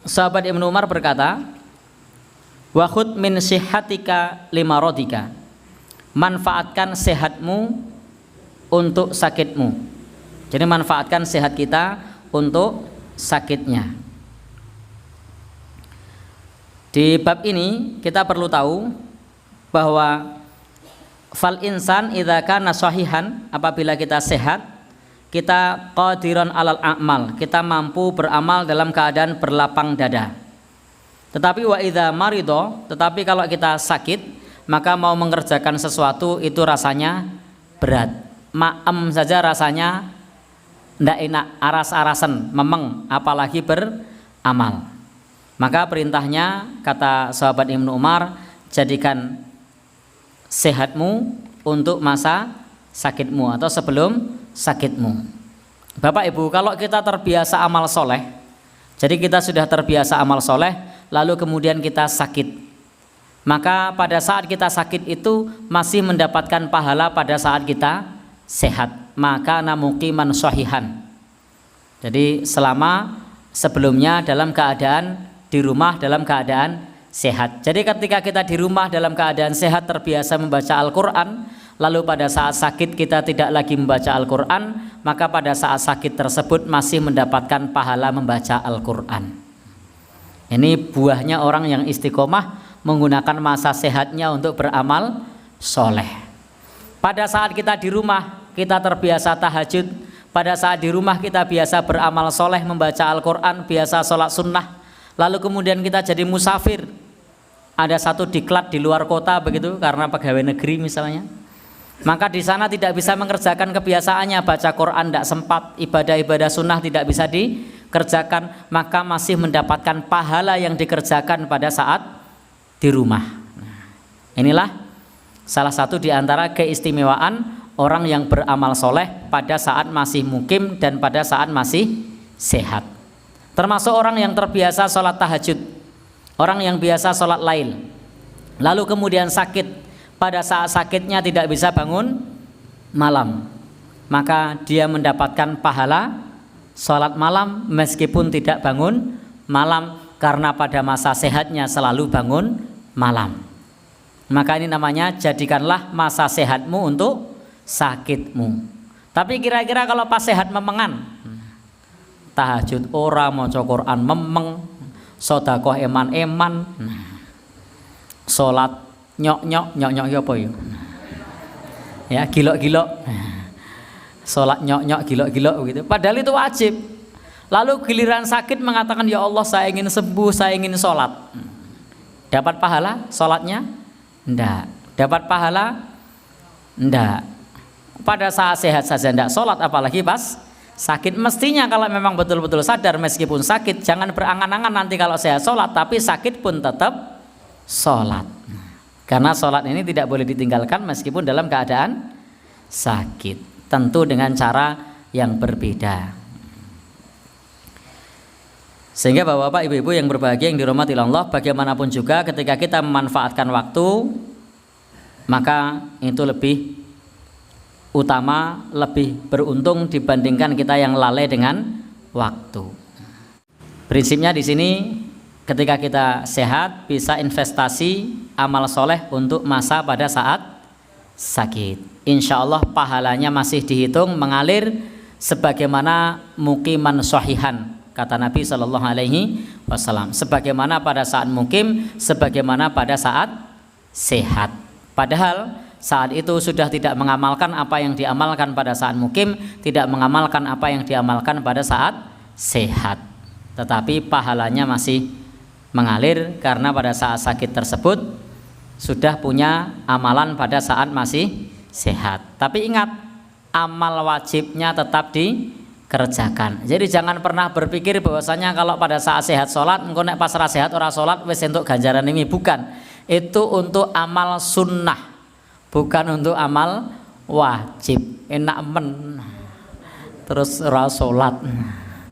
sahabat Ibnu Umar berkata, wa khudh min sihhatika limaradika, manfaatkan sehatmu untuk sakitmu. Jadi manfaatkan sehat kita untuk sakitnya. Di bab ini kita perlu tahu bahwa fal insan idza kana sahihan, apabila kita sehat, kita qadiran alal a'mal, kita mampu beramal dalam keadaan berlapang dada. Tetapi wa idza marido, tetapi kalau kita sakit, maka mau mengerjakan sesuatu itu rasanya berat. Ma'em saja rasanya ndak enak, aras-arasan, memeng, apalagi beramal. Maka perintahnya, kata sahabat Ibnu Umar, jadikan sehatmu untuk masa sakitmu atau sebelum sakitmu. Bapak Ibu, kalau kita terbiasa amal soleh, jadi kita sudah terbiasa amal soleh, lalu kemudian kita sakit, maka pada saat kita sakit itu masih mendapatkan pahala pada saat kita sehat. Maka namuqiman sahihan. Jadi selama sebelumnya dalam keadaan di rumah dalam keadaan sehat. Jadi ketika kita di rumah dalam keadaan sehat, terbiasa membaca Al-Quran, lalu pada saat sakit kita tidak lagi membaca Al-Quran, maka pada saat sakit tersebut masih mendapatkan pahala membaca Al-Quran. Ini buahnya orang yang istiqomah menggunakan masa sehatnya untuk beramal soleh. Pada saat kita di rumah, kita terbiasa tahajud. Pada saat di rumah kita biasa beramal soleh, membaca Al-Quran, biasa sholat sunnah. Lalu kemudian kita jadi musafir, ada satu diklat di luar kota begitu, karena pegawai negeri misalnya, maka di sana tidak bisa mengerjakan kebiasaannya, baca Quran tidak sempat, ibadah-ibadah sunnah tidak bisa dikerjakan, maka masih mendapatkan pahala yang dikerjakan pada saat di rumah. Inilah salah satu di antara keistimewaan orang yang beramal soleh pada saat masih mukim dan pada saat masih sehat. Termasuk orang yang terbiasa sholat tahajud, orang yang biasa sholat lail, lalu kemudian sakit, pada saat sakitnya tidak bisa bangun malam, maka dia mendapatkan pahala sholat malam meskipun tidak bangun malam, karena pada masa sehatnya selalu bangun malam. Maka ini namanya jadikanlah masa sehatmu untuk sakitmu. Tapi kira-kira kalau pas sehat memengan, tahajud ora, maca Quran memeng, sedekah eman-eman, salat nyok-nyok apa ya? Ya, gilok-gilok. Salat nyok-nyok, gilok-gilok begitu. Padahal itu wajib. Lalu giliran sakit mengatakan, ya Allah saya ingin sembuh, saya ingin sholat. Dapat pahala sholatnya? Enggak. Dapat pahala? Enggak. Pada saat sehat saja enggak sholat, apalagi pas sakit. Mestinya kalau memang betul-betul sadar meskipun sakit, jangan berangan-angan nanti kalau saya sholat, tapi sakit pun tetap sholat. Karena sholat ini tidak boleh ditinggalkan meskipun dalam keadaan sakit. Tentu dengan cara yang berbeda. Sehingga bapak-bapak, ibu-ibu yang berbahagia yang dirahmati Allah, bagaimanapun juga ketika kita memanfaatkan waktu, maka itu lebih utama, lebih beruntung dibandingkan kita yang lalai dengan waktu. Prinsipnya di sini, ketika kita sehat bisa investasi amal soleh untuk masa pada saat sakit. Insya Allah pahalanya masih dihitung mengalir sebagaimana mukiman sahihan, kata Nabi Shallallahu Alaihi Wasallam. Sebagaimana pada saat mukim, sebagaimana pada saat sehat. Padahal saat itu sudah tidak mengamalkan apa yang diamalkan pada saat mukim, tidak mengamalkan apa yang diamalkan pada saat sehat, tetapi pahalanya masih mengalir karena pada saat sakit tersebut sudah punya amalan pada saat masih sehat. Tapi ingat, amal wajibnya tetap dikerjakan. Jadi jangan pernah berpikir bahwasanya kalau pada saat sehat sholat, engko nek pas ra sehat ora sholat wis entuk ganjaran ini. Bukan, itu untuk amal sunnah, bukan untuk amal wajib. Enak men terus ora sholat.